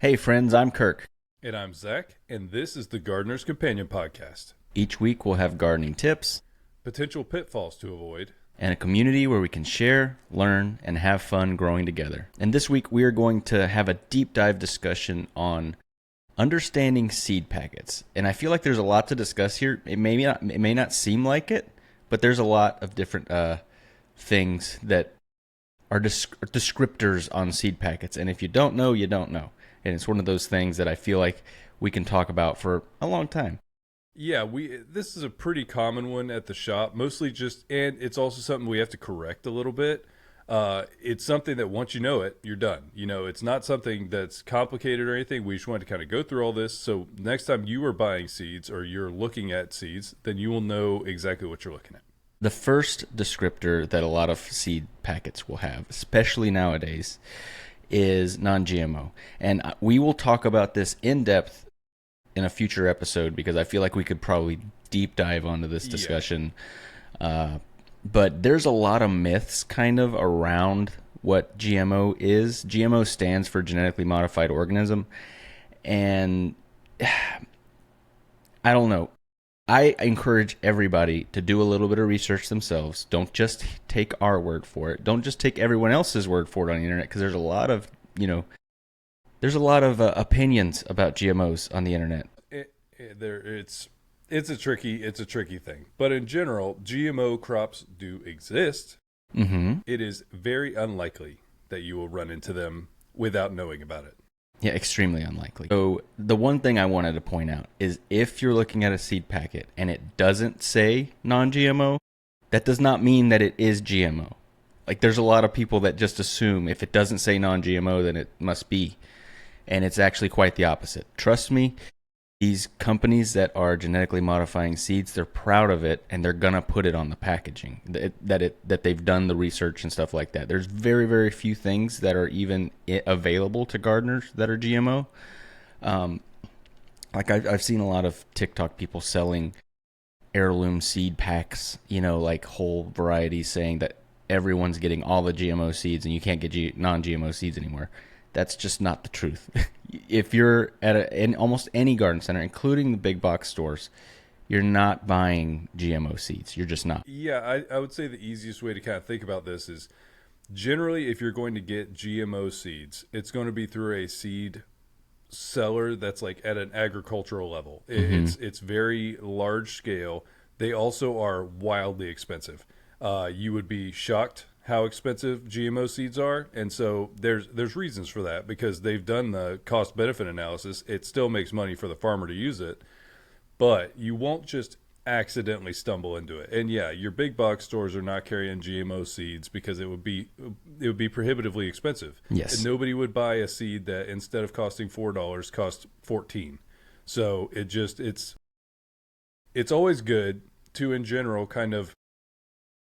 Hey friends, I'm Kirk. And I'm Zach, and this is the Gardener's Companion Podcast. Each week we'll have gardening tips Potential pitfalls to avoid. and a community where we can share, learn, and have fun growing together. And this week we are going to have a deep dive discussion on understanding seed packets. And I feel like there's a lot to discuss here. It may not seem like it, but there's a lot of different things that are descriptors on seed packets. And if you don't know, you don't know. And it's one of those things that I feel like we can talk about for a long time. Yeah, this is a pretty common one at the shop, mostly and it's also something we have to correct a little bit. It's something that once you know it, you're done. It's not something that's complicated or anything. We just wanted to kind of go through all this. So next time you are buying seeds or you're looking at seeds, then you will know exactly what you're looking at. The first descriptor that a lot of seed packets will have, especially nowadays, is non-GMO. And we will talk about this in depth in a future episode because I feel like we could probably deep dive onto this discussion. But there's a lot of myths kind of around what GMO is. GMO stands for genetically modified organism. And I don't know. I encourage everybody to do a little bit of research themselves. Don't just take our word for it. Don't just take everyone else's word for it on the internet because there's a lot of, opinions about GMOs on the internet. It's a tricky thing. But in general, GMO crops do exist. Mm-hmm. It is very unlikely that you will run into them without knowing about it. Yeah, extremely unlikely. So the one thing I wanted to point out is if you're looking at a seed packet and it doesn't say non-GMO, that does not mean that it is GMO. Like there's a lot of people that just assume if it doesn't say non-GMO, then it must be. And it's actually quite the opposite. Trust me, these companies that are genetically modifying seeds, they're proud of it and they're going to put it on the packaging, that they've done the research and stuff like that. There's very, very few things that are even available to gardeners that are GMO. I've seen a lot of TikTok people selling heirloom seed packs, like whole varieties, saying that everyone's getting all the GMO seeds and you can't get non-GMO seeds anymore. That's just not the truth. If you're in almost any garden center, including the big box stores, you're not buying GMO seeds. You're just not. Yeah, I would say the easiest way to kind of think about this is generally if you're going to get GMO seeds, it's going to be through a seed seller that's like at an agricultural level. It's very large scale. They also are wildly expensive. You would be shocked how expensive GMO seeds are, and so there's reasons for that because they've done the cost benefit analysis. It still makes money for the farmer to use it, but you won't just accidentally stumble into it. And yeah, your big box stores are not carrying GMO seeds because it would be prohibitively expensive. Yes. And nobody would buy a seed that instead of costing $4 cost 14. So it's always good to in general kind of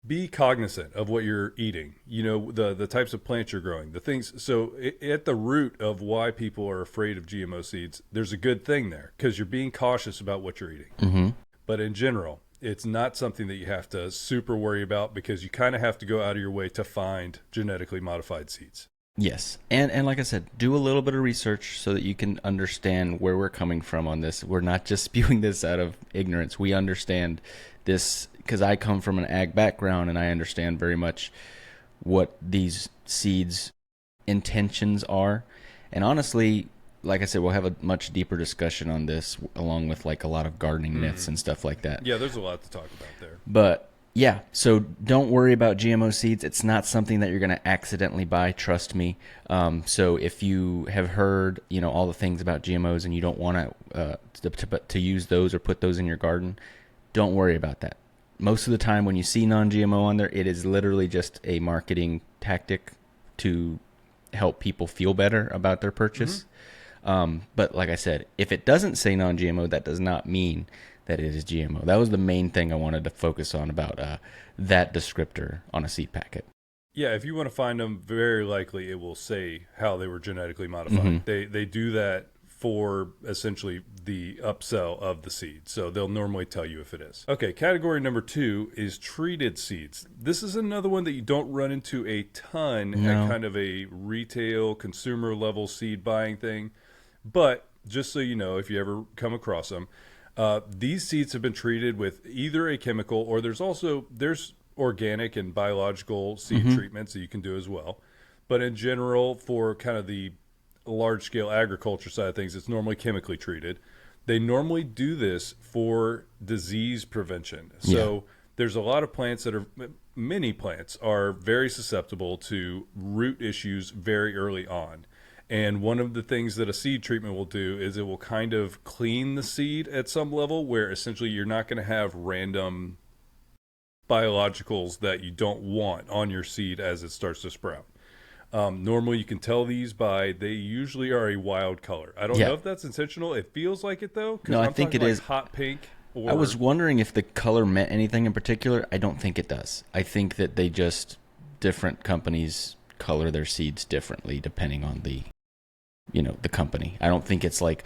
be cognizant of what you're eating, the types of plants you're growing, the things. So at the root of why people are afraid of GMO seeds, there's a good thing there because you're being cautious about what you're eating. Mm-hmm. But in general, it's not something that you have to super worry about because you kind of have to go out of your way to find genetically modified seeds. Yes. And like I said, do a little bit of research so that you can understand where we're coming from on this. We're not just spewing this out of ignorance. We understand this because I come from an ag background and I understand very much what these seeds' intentions are. And honestly, like I said, we'll have a much deeper discussion on this along with like a lot of gardening myths and stuff like that. Yeah, there's a lot to talk about there. But yeah, so don't worry about GMO seeds. It's not something that you're going to accidentally buy. Trust me. So if you have heard, all the things about GMOs and you don't want to use those or put those in your garden, don't worry about that. Most of the time when you see non-GMO on there, it is literally just a marketing tactic to help people feel better about their purchase. But like I said, if it doesn't say non-GMO, that does not mean that it is GMO. That was the main thing I wanted to focus on about that descriptor on a seed packet. Yeah, if you want to find them, very likely it will say how they were genetically modified. They do that for essentially the upsell of the seed. So they'll normally tell you if it is. Okay, category number 2 is treated seeds. This is another one that you don't run into a ton at kind of a retail consumer level seed buying thing. But just so you know, if you ever come across them, these seeds have been treated with either a chemical, or there's organic and biological seed Mm-hmm. treatments that you can do as well. But in general, for kind of the large scale agriculture side of things, it's normally chemically treated. They normally do this for disease prevention. Yeah. So there's a lot of plants that are, many plants are very susceptible to root issues very early on. And one of the things that a seed treatment will do is it will kind of clean the seed at some level where essentially you're not going to have random biologicals that you don't want on your seed as it starts to sprout. Normally, you can tell these by they usually are a wild color. I don't Yeah. know if that's intentional. It feels like it though, because No, I I'm think talking it like is. hot pink I or was wondering if the color meant anything in particular. I don't think it does. I think that they just different companies color their seeds differently depending on the company. I don't think it's like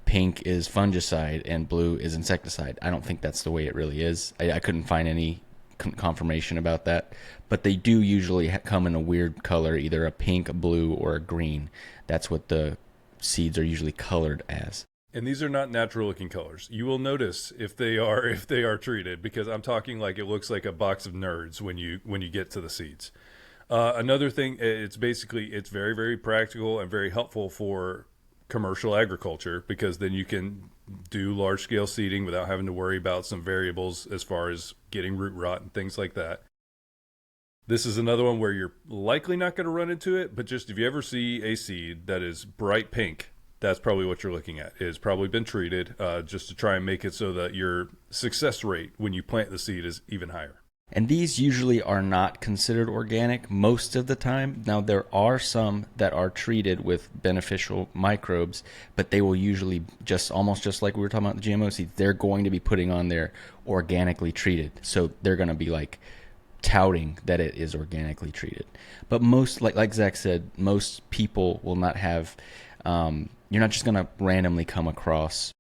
pink is fungicide and blue is insecticide. I don't think that's the way it really is. I couldn't find any confirmation about that, but they do usually come in a weird color, either a pink, a blue, or a green. That's what the seeds are usually colored as. and these are not natural looking colors. You will notice if they are treated, because I'm talking like it looks like a box of nerds when you get to the seeds. Another thing, it's very very practical and very helpful for commercial agriculture, because then you can do large scale seeding without having to worry about some variables as far as getting root rot and things like that. This is another one where you're likely not going to run into it, but just if you ever see a seed that is bright pink, that's probably what you're looking at. It's probably been treated, just to try and make it so that your success rate when you plant the seed is even higher. And these usually are not considered organic most of the time. Now, there are some that are treated with beneficial microbes, but they will usually just almost just like we were talking about the GMO seeds, they're going to be putting on there organically treated. So they're going to be like touting that it is organically treated. But most, like Zach said, most people will not have, you're not just going to randomly come across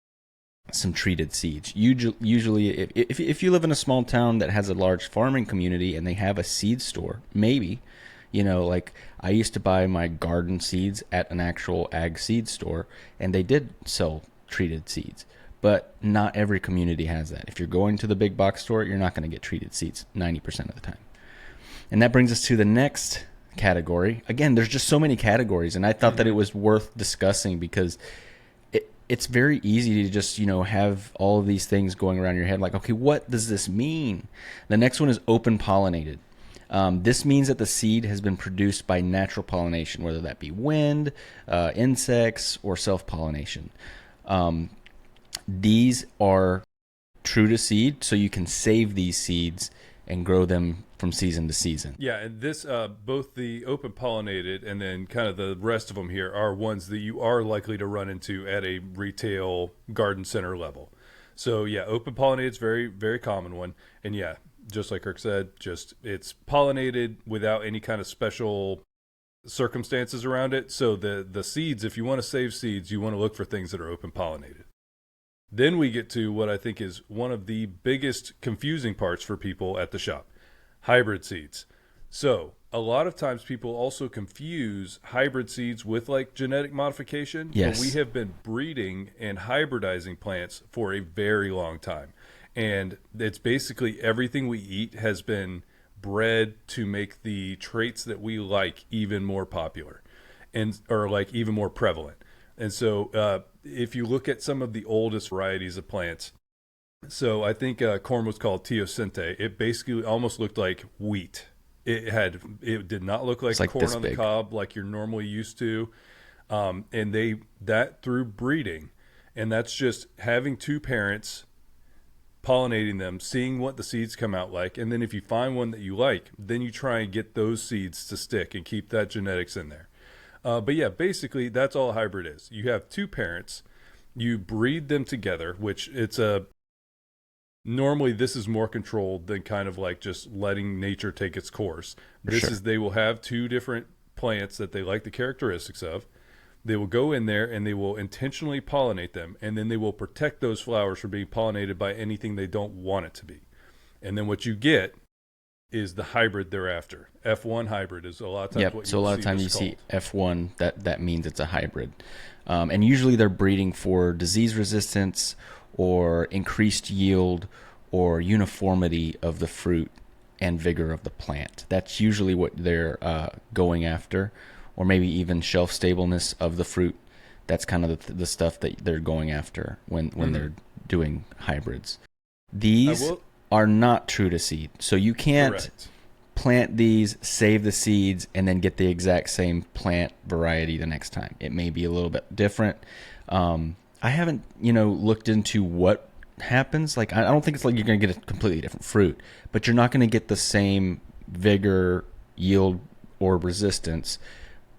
some treated seeds. Usually, if you live in a small town that has a large farming community and they have a seed store, maybe, like I used to buy my garden seeds at an actual ag seed store, and they did sell treated seeds. But not every community has that. If you're going to the big box store, you're not going to get treated seeds 90% of the time. And that brings us to the next category. Again, there's just so many categories, and I thought that it was worth discussing because it's very easy to just have all of these things going around your head, like, okay, what does this mean? The next one is open pollinated. This means that the seed has been produced by natural pollination, whether that be wind, insects, or self-pollination. These are true to seed, so you can save these seeds and grow them from season to season. Yeah, and this both the open pollinated and then kind of the rest of them here are ones that you are likely to run into at a retail garden center level. So yeah, open pollinated is very very common one, and yeah, just like Kirk said, just it's pollinated without any kind of special circumstances around it. So the seeds, if you want to save seeds, you want to look for things that are open pollinated. Then we get to what I think is one of the biggest confusing parts for people at the shop: hybrid seeds. So a lot of times people also confuse hybrid seeds with like genetic modification. Yes. But we have been breeding and hybridizing plants for a very long time. And it's basically everything we eat has been bred to make the traits that we like even more popular and or like even more prevalent. And so if you look at some of the oldest varieties of plants, so I think corn was called teosinte. It basically almost looked like wheat. It did not look like Like corn this on big. the cob like you're normally used to. And that through breeding, and that's just having two parents pollinating them, seeing what the seeds come out like, and then if you find one that you like, then you try and get those seeds to stick and keep that genetics in there. But yeah, basically that's all a hybrid is. You have two parents, you breed them together, which normally this is more controlled than kind of like just letting nature take its course. This sure. is they will have two different plants that they like the characteristics of. They will go in there and they will intentionally pollinate them, and then they will protect those flowers from being pollinated by anything they don't want it to be. And then what you get is the hybrid they're after. F1 hybrid is a lot of times Yep. what So a you'll lot of see times this you see called. F1, that means it's a hybrid. And usually they're breeding for disease resistance or increased yield or uniformity of the fruit and vigor of the plant. That's usually what they're going after, or maybe even shelf stableness of the fruit. That's kind of the stuff that they're going after when Hmm. they're doing hybrids. I These will. are not true to seed. So you can't Correct. plant these, save the seeds, and then get the exact same plant variety the next time. It may be a little bit different. I haven't, looked into what happens. Like, I don't think it's like you're going to get a completely different fruit, but you're not going to get the same vigor, yield, or resistance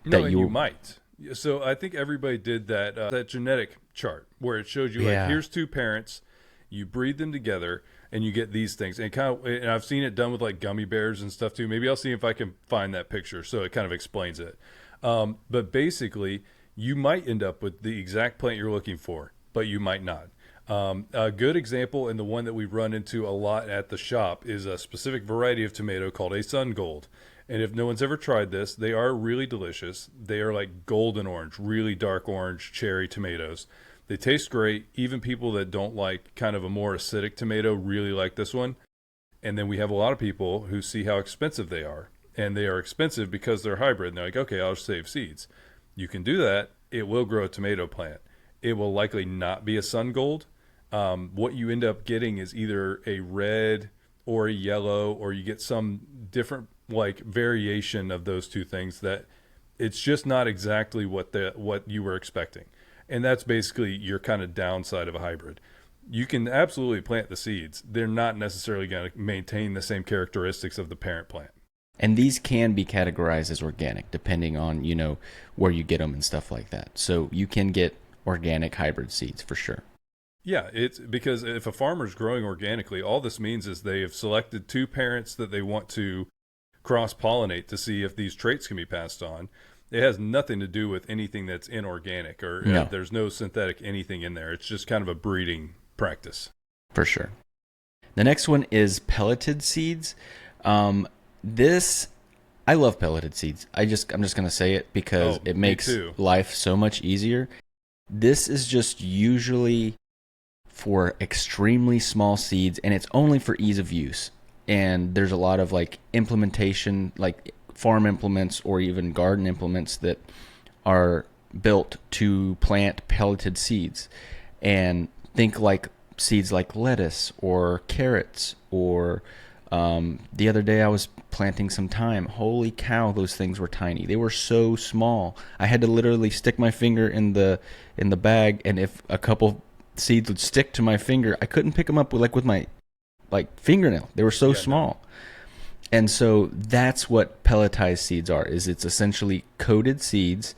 No, that and you you. might. So I think everybody did that genetic chart where it shows you like Yeah, here's two parents, you breed them together, and you get these things. And kind of, and I've seen it done with like gummy bears and stuff too. Maybe I'll see if I can find that picture so it kind of explains it. But basically, you might end up with the exact plant you're looking for, but you might not. A good example, and the one that we run into a lot at the shop, is a specific variety of tomato called a sun gold. And if no one's ever tried this, they are really delicious. They are like golden orange, really dark orange cherry tomatoes. They taste great. Even people that don't like kind of a more acidic tomato really like this one. And then we have a lot of people who see how expensive they are. And they are expensive because they're hybrid. And they're like, okay, I'll just save seeds. You can do that. It will grow a tomato plant. It will likely not be a sun gold. What you end up getting is either a red or a yellow, or you get some different like variation of those two things that it's just not exactly what you were expecting. And that's basically your kind of downside of a hybrid. You can absolutely plant the seeds. They're not necessarily going to maintain the same characteristics of the parent plant. and these can be categorized as organic depending on where you get them and stuff like that. So you can get organic hybrid seeds for sure. Yeah, it's because if a farmer's growing organically, all this means is they have selected two parents that they want to cross pollinate to see if these traits can be passed on. It has nothing to do with anything that's inorganic or No, there's no synthetic anything in there. It's just kind of a breeding practice. for sure. The next one is pelleted seeds. This I love pelleted seeds. I'm just gonna say it because Oh, it me makes too. life so much easier. This is just usually for extremely small seeds, and it's only for ease of use. And there's a lot of like implementation, like farm implements or even garden implements that are built to plant pelleted seeds. And think like seeds like lettuce or carrots or the other day I was planting some thyme. Holy cow, those things were tiny. They were so small. I had to literally stick my finger in the bag, and if a couple seeds would stick to my finger, I couldn't pick them up with my fingernail. They were so Yeah, no. small. And so that's what pelletized seeds are. Is it's essentially coated seeds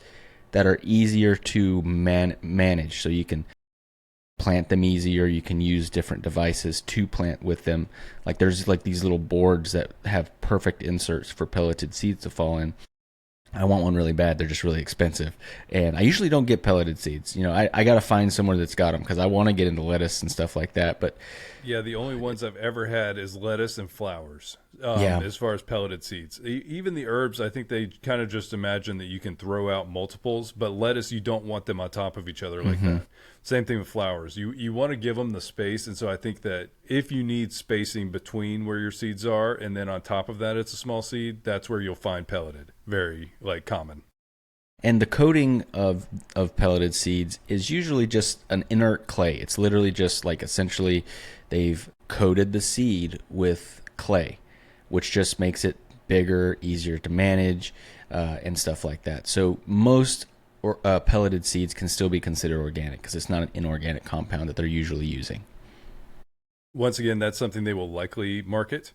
that are easier to manage. So you can plant them easier. You can use different devices to plant with them. Like there's like these little boards that have perfect inserts for pelleted seeds to fall in. I want one really bad. They're just really expensive. And I usually don't get pelleted seeds. I got to find somewhere that's got them because I want to get into lettuce and stuff like that. But Yeah, the only ones I've ever had is lettuce and flowers. yeah. As far as pelleted seeds, even the herbs, I think they kind of just imagine that you can throw out multiples, but lettuce, you don't want them on top of each other like Hmm. that. Same thing with flowers. You want to give them the space, and so I think that if you need spacing between where your seeds are, and then on top of that, it's a small seed, that's where you'll find pelleted. Very like common. And the coating of pelleted seeds is usually just an inert clay. It's literally just like essentially they've coated the seed with clay, which just makes it bigger, easier to manage, and stuff like that. So most pelleted seeds can still be considered organic because it's not an inorganic compound that they're usually using. Once again, that's something they will likely market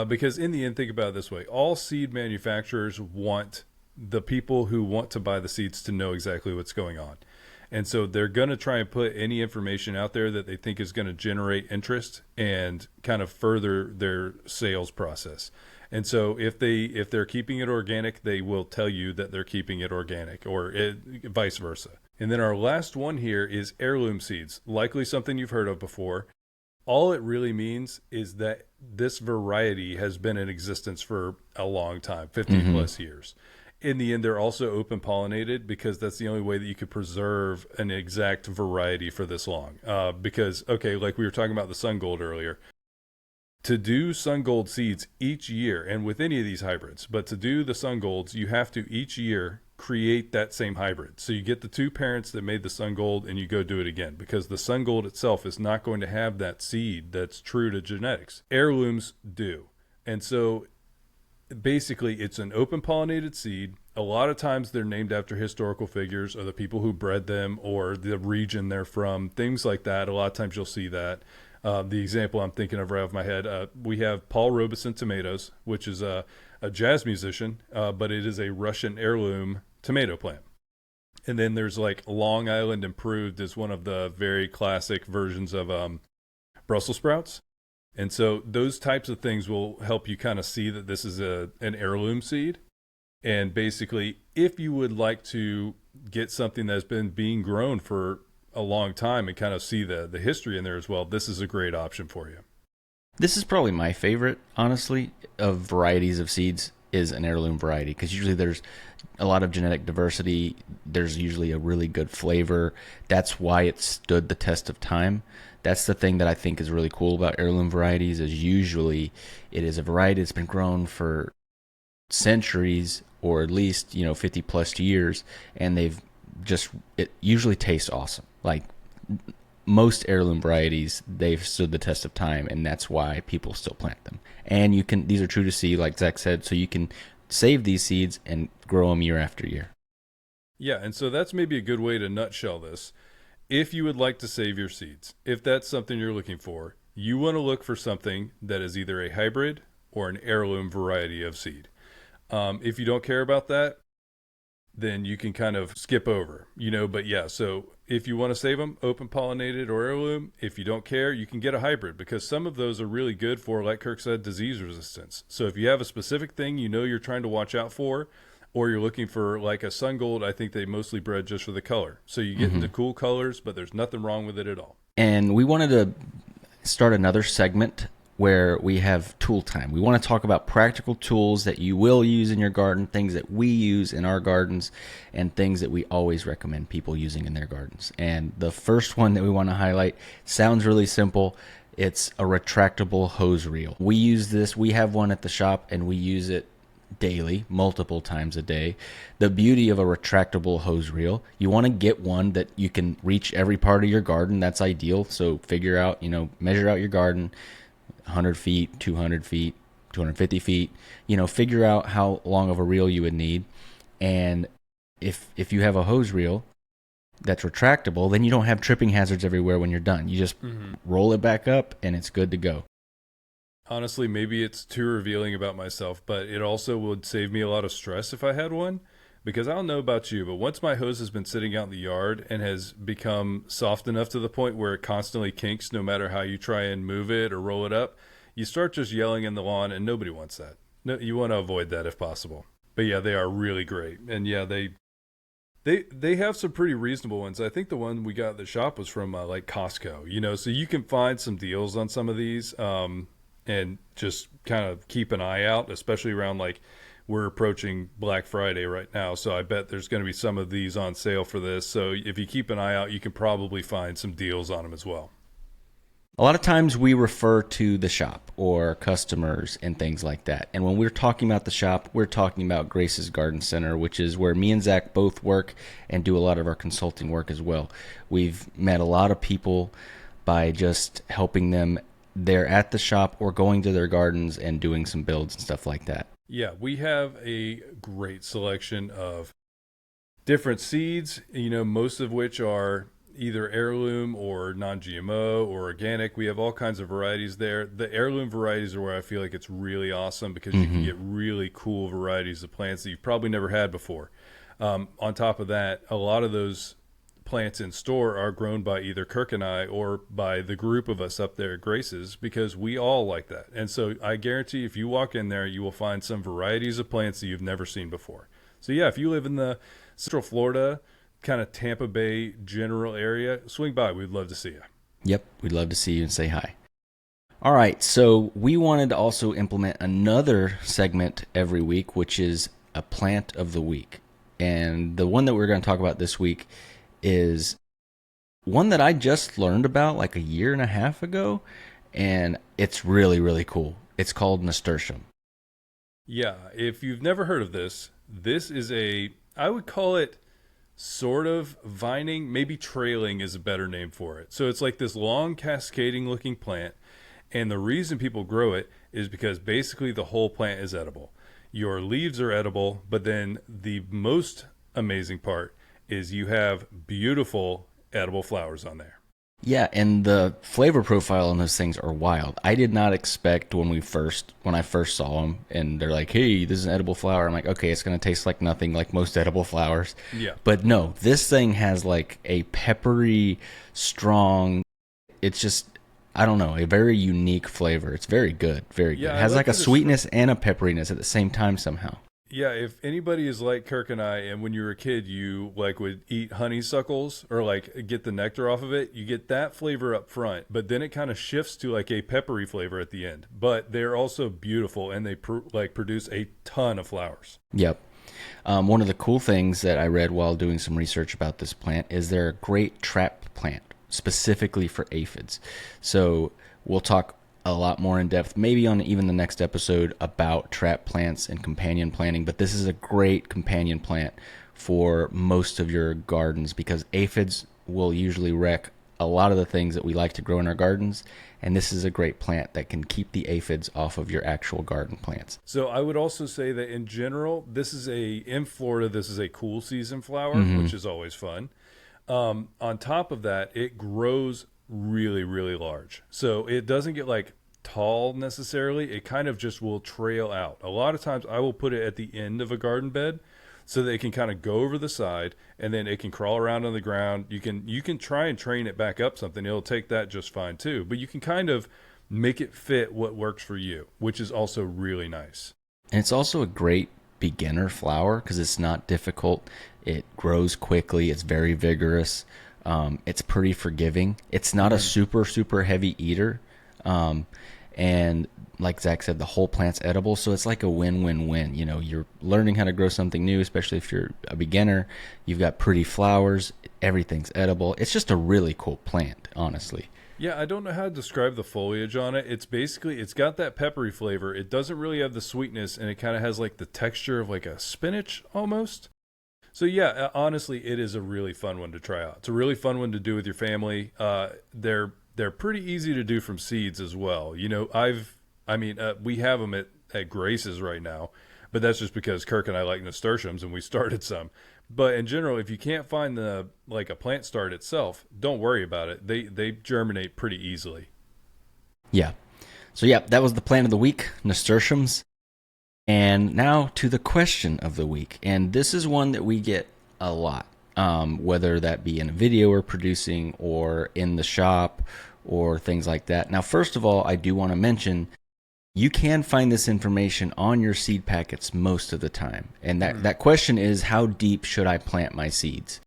because, in the end, think about it this way: all seed manufacturers want the people who want to buy the seeds to know exactly what's going on. And so they're going to try and put any information out there that they think is going to generate interest and kind of further their sales process. And so if they're keeping it organic, they will tell you that they're keeping it organic or vice versa. And then our last one here is heirloom seeds, likely something you've heard of before. All it really means is that this variety has been in existence for a long time, 50 Hmm. plus years. In the end, they're also open pollinated because that's the only way that you could preserve an exact variety for this long. Because, okay, like we were talking about the sun gold earlier, to do sun gold seeds each year, and with any of these hybrids, but to do the sun golds, you have to each year create that same hybrid. So you get the two parents that made the sun gold and you go do it again because the sun gold itself is not going to have that seed that's true to genetics. Heirlooms do. And so basically it's an open pollinated seed. A lot of times they're named after historical figures or the people who bred them or the region they're from, things like that. A lot of times you'll see that. The example I'm thinking of right off my head, we have Paul Robeson tomatoes, which is a jazz musician, but it is a Russian heirloom tomato plant. And then there's like Long Island Improved is one of the very classic versions of Brussels sprouts. And so those types of things will help you kind of see that this is an heirloom seed. And basically, if you would like to get something that's been being grown for a long time and kind of see the history in there as well, this is a great option for you. This is probably my favorite, honestly, of varieties of seeds is an heirloom variety because usually there's a lot of genetic diversity. There's usually a really good flavor. That's why it stood the test of time. That's the thing that I think is really cool about heirloom varieties is usually it is a variety that's been grown for centuries or at least 50 plus years, and they've just it usually tastes awesome. Like most heirloom varieties, they've stood the test of time, and that's why people still plant them. And you can these are true to seed, like Zach said, so you can save these seeds and grow them year after year. Yeah, and so that's maybe a good way to nutshell this. If you would like to save your seeds, if that's something you're looking for, you want to look for something that is either a hybrid or an heirloom variety of seed. If you don't care about that, then you can kind of skip over, But yeah, so if you want to save them, open pollinated or heirloom. If you don't care, you can get a hybrid because some of those are really good for, like Kirk said, disease resistance. So if you have a specific thing you're trying to watch out for, or you're looking for like a sun gold, I think they mostly bred just for the color. So you get Mm-hmm. into cool colors, but there's nothing wrong with it at all. And we wanted to start another segment where we have tool time. We want to talk about practical tools that you will use in your garden, things that we use in our gardens, and things that we always recommend people using in their gardens. And the first one that we want to highlight sounds really simple. It's a retractable hose reel. We use this, we have one at the shop, and we use it daily, multiple times a day. The beauty of a retractable hose reel, you want to get one that you can reach every part of your garden. That's ideal. So figure out, measure out your garden, 100 feet, 200 feet, 250 feet, figure out how long of a reel you would need. And if you have a hose reel that's retractable, then you don't have tripping hazards everywhere when you're done. You just roll it back up and it's good to go. Honestly, maybe it's too revealing about myself, but it also would save me a lot of stress if I had one. Because I don't know about you, but once my hose has been sitting out in the yard and has become soft enough to the point where it constantly kinks no matter how you try and move it or roll it up, you start just yelling in the lawn, and nobody wants that. No, you want to avoid that if possible. But yeah, they are really great. And yeah, they have some pretty reasonable ones. I think the one we got at the shop was from like Costco, so you can find some deals on some of these. And just kind of keep an eye out, especially around like we're approaching Black Friday right now. So I bet there's going to be some of these on sale for this. So if you keep an eye out, you can probably find some deals on them as well. A lot of times we refer to the shop or customers and things like that. And when we're talking about the shop, we're talking about Grace's Garden Center, which is where me and Zach both work and do a lot of our consulting work as well. We've met a lot of people by just helping them there at the shop or going to their gardens and doing some builds and stuff like that. Yeah, we have a great selection of different seeds, most of which are either heirloom or non-GMO or organic. We have all kinds of varieties there. The heirloom varieties are where I feel like it's really awesome because you can get really cool varieties of plants that you've probably never had before. On top of that, a lot of those plants in store are grown by either Kirk and I or by the group of us up there at Grace's because we all like that. And so I guarantee if you walk in there, you will find some varieties of plants that you've never seen before. So yeah, if you live in the Central Florida, kind of Tampa Bay general area, swing by. We'd love to see you. Yep, we'd love to see you and say hi. All right, so we wanted to also implement another segment every week, which is a plant of the week. And the one that we're going to talk about this week is one that I just learned about like a year and a half ago, and it's really, really cool. It's called Nasturtium. Yeah, if you've never heard of this, this is I would call it sort of vining, maybe trailing is a better name for it. So it's like this long cascading looking plant. And the reason people grow it is because basically the whole plant is edible. Your leaves are edible, but then the most amazing part is you have beautiful edible flowers on there. Yeah, and the flavor profile on those things are wild. I did not expect when I first saw them, and they're like, "Hey, this is an edible flower." I'm like, "Okay, it's gonna taste like nothing, like most edible flowers." Yeah. But no, this thing has like a peppery, strong. It's just I don't know, a very unique flavor. It's very good, very good. Yeah, It I has like like a to sweetness and a pepperiness at the same time somehow. Yeah, if anybody is like Kirk and I, and when you were a kid, you like would eat honeysuckles or like get the nectar off of it, you get that flavor up front, but then it kind of shifts to like a peppery flavor at the end. But they're also beautiful, and they produce a ton of flowers. Yep. One of the cool things that I read while doing some research about this plant is they're a great trap plant, specifically for aphids. So we'll talk a lot more in depth, maybe on even the next episode, about trap plants and companion planting. But this is a great companion plant for most of your gardens because aphids will usually wreck a lot of the things that we like to grow in our gardens. And this is a great plant that can keep the aphids off of your actual garden plants. So I would also say that in general, in Florida, this is a cool season flower, which is always fun. On top of that, it grows really, really large. So it doesn't get like tall necessarily. It kind of just will trail out. A lot of times I will put it at the end of a garden bed so that it can kind of go over the side and then it can crawl around on the ground. You can try and train it back up something. It'll take that just fine too. But you can kind of make it fit what works for you, which is also really nice. And it's also a great beginner flower because it's not difficult. It grows quickly. It's very vigorous. It's pretty forgiving. It's not a super, super heavy eater. And like Zach said, the whole plant's edible. So it's like a win-win-win. You know, you're learning how to grow something new, especially if you're a beginner. You've got pretty flowers. Everything's edible. It's just a really cool plant, honestly. Yeah, I don't know how to describe the foliage on it. It's got that peppery flavor. It doesn't really have the sweetness, and it kind of has like the texture of like a spinach almost. So yeah, honestly, it is a really fun one to try out. It's a really fun one to do with your family. They're pretty easy to do from seeds as well. You know, we have them at Grace's right now, but that's just because Kirk and I like nasturtiums and we started some. But in general, if you can't find a plant start itself, don't worry about it. They germinate pretty easily. Yeah. So yeah, that was the plant of the week, nasturtiums. And now to the question of the week. And this is one that we get a lot, whether that be in a video we're producing or in the shop or things like that. Now, first of all, I do want to mention you can find this information on your seed packets most of the time. And that question is, how deep should I plant my seeds?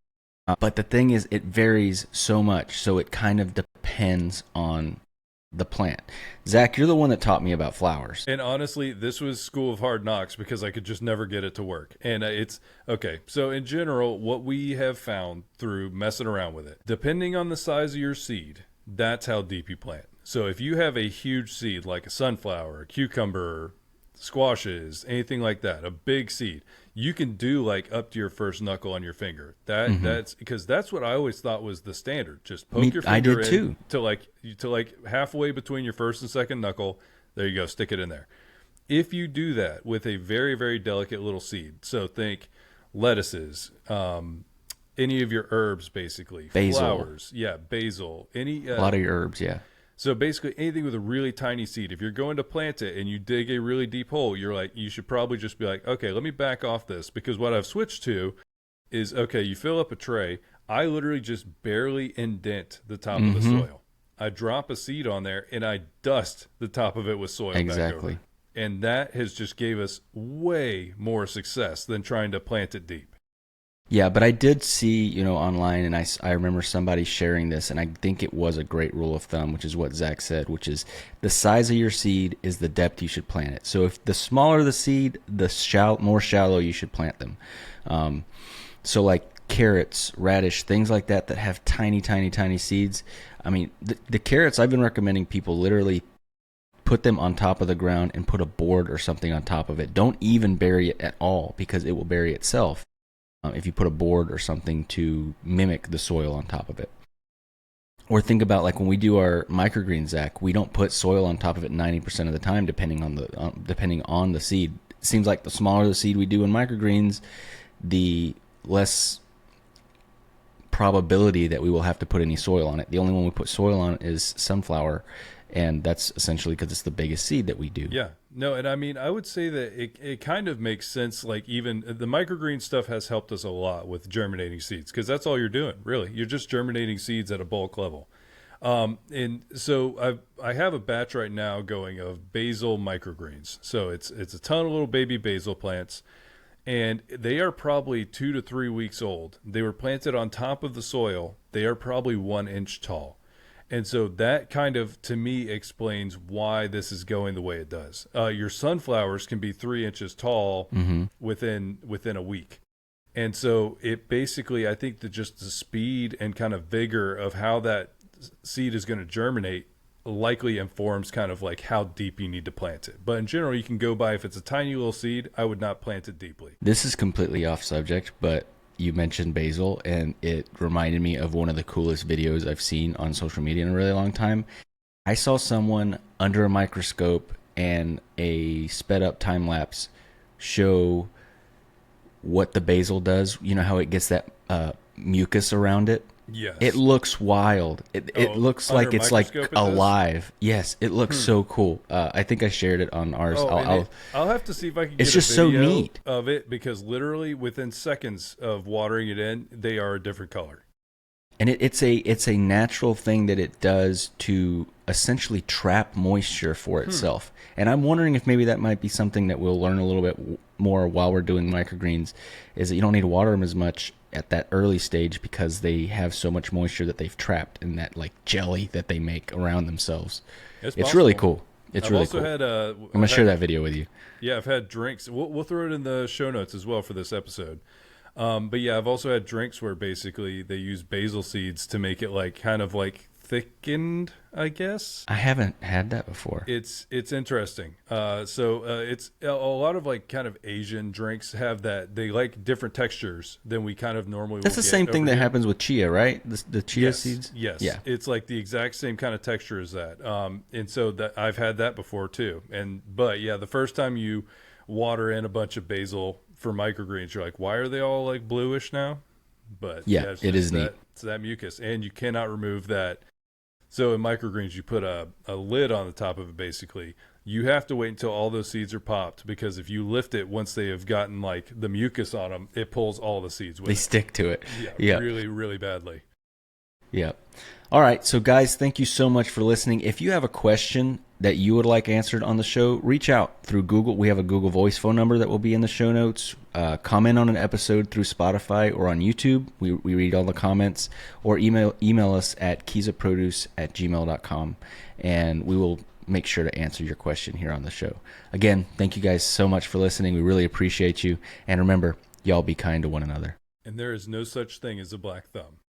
But the thing is, it varies so much. So it kind of depends on the plant. Zach, you're the one that taught me about flowers. And honestly, this was school of hard knocks because I could just never get it to work. And it's okay. So in general, what we have found through messing around with it, depending on the size of your seed, that's how deep you plant. So if you have a huge seed like a sunflower, a cucumber, squashes, anything like that, a big seed, you can do like up to your first knuckle on your finger. That's because that's what I always thought was the standard. Just poke your finger in to like halfway between your first and second knuckle. There you go, stick it in there. If you do that with a very, very delicate little seed, so think lettuces, any of your herbs, basically Basil. Flowers, basil, any A lot of your herbs, yeah. so basically anything with a really tiny seed, if you're going to plant it and you dig a really deep hole, you should probably just be like, okay, let me back off this, because what I've switched to is, okay, you fill up a tray. I literally just barely indent the top of the soil. I drop a seed on there and I dust the top of it with soil back over. And that has just gave us way more success than trying to plant it deep. Yeah, but I did see, online, and I remember somebody sharing this, and I think it was a great rule of thumb, which is what Zach said, which is the size of your seed is the depth you should plant it. So if the smaller the seed, the more shallow you should plant them. Um, so like carrots, radish, things like that that have tiny, tiny, tiny seeds. I mean, the carrots, I've been recommending people literally put them on top of the ground and put a board or something on top of it. Don't even bury it at all because it will bury itself if you put a board or something to mimic the soil on top of it. Or think about like when we do our microgreens, Zach, we don't put soil on top of it 90% of the time, depending on the seed. It seems like the smaller the seed we do in microgreens, the less probability that we will have to put any soil on it. The only one we put soil on is sunflower, and that's essentially because it's the biggest seed that we do. Yeah. No, and I mean, I would say that it kind of makes sense. Like, even the microgreen stuff has helped us a lot with germinating seeds, because that's all you're doing, really. You're just germinating seeds at a bulk level. And so I have a batch right now going of basil microgreens. So it's a ton of little baby basil plants, and they are probably 2 to 3 weeks old. They were planted on top of the soil. They are probably 1 inch tall. And so that kind of, to me, explains why this is going the way it does. Your sunflowers can be 3 inches tall within a week. And so it basically, I think that just the speed and kind of vigor of how that seed is going to germinate likely informs kind of like how deep you need to plant it. But in general, you can go by, if it's a tiny little seed, I would not plant it deeply. This is completely off subject, but you mentioned basil, and it reminded me of one of the coolest videos I've seen on social media in a really long time. I saw someone under a microscope and a sped up time lapse show what the basil does. You know how it gets that mucus around it? Yes. It looks wild. It looks under like a it's like microscope it does? alive. Yes, it looks so cool. I think I shared it on ours. Oh, I'll I'll have to see if I can It's get a just so video neat. of it, because literally within seconds of watering it in, they are a different color. And it's a natural thing that it does to essentially trap moisture for itself. And I'm wondering if maybe that might be something that we'll learn a little bit more while we're doing microgreens, is that you don't need to water them as much at that early stage because they have so much moisture that they've trapped in that like jelly that they make around themselves. It's really cool. It's really cool. I'm going to share that video with you. Yeah, I've had drinks. We'll throw it in the show notes as well for this episode. But yeah, I've also had drinks where basically they use basil seeds to make it like kind of like thickened, I guess. I haven't had that before. It's interesting. It's a lot of like kind of Asian drinks have that. They like different textures than we kind of normally. That's the same thing that happens with chia, right? The chia seeds. Yes. Yeah. It's like the exact same kind of texture as that. And so that I've had that before too. But yeah, the first time you water in a bunch of basil for microgreens, you're like, why are they all like bluish now? But yeah, it is neat. It's that mucus, and you cannot remove that. So in microgreens, you put a lid on the top of it. Basically, you have to wait until all those seeds are popped, because if you lift it once they have gotten like the mucus on them, it pulls all the seeds with They it. stick to it. Yeah, really, really badly. Yeah. All right. So, guys, thank you so much for listening. If you have a question that you would like answered on the show, reach out through Google. We have a Google Voice phone number that will be in the show notes. Comment on an episode through Spotify or on YouTube. We read all the comments. Or email us at kizaproduce@gmail.com, and we will make sure to answer your question here on the show. Again, thank you guys so much for listening. We really appreciate you. And remember, y'all be kind to one another. And there is no such thing as a black thumb.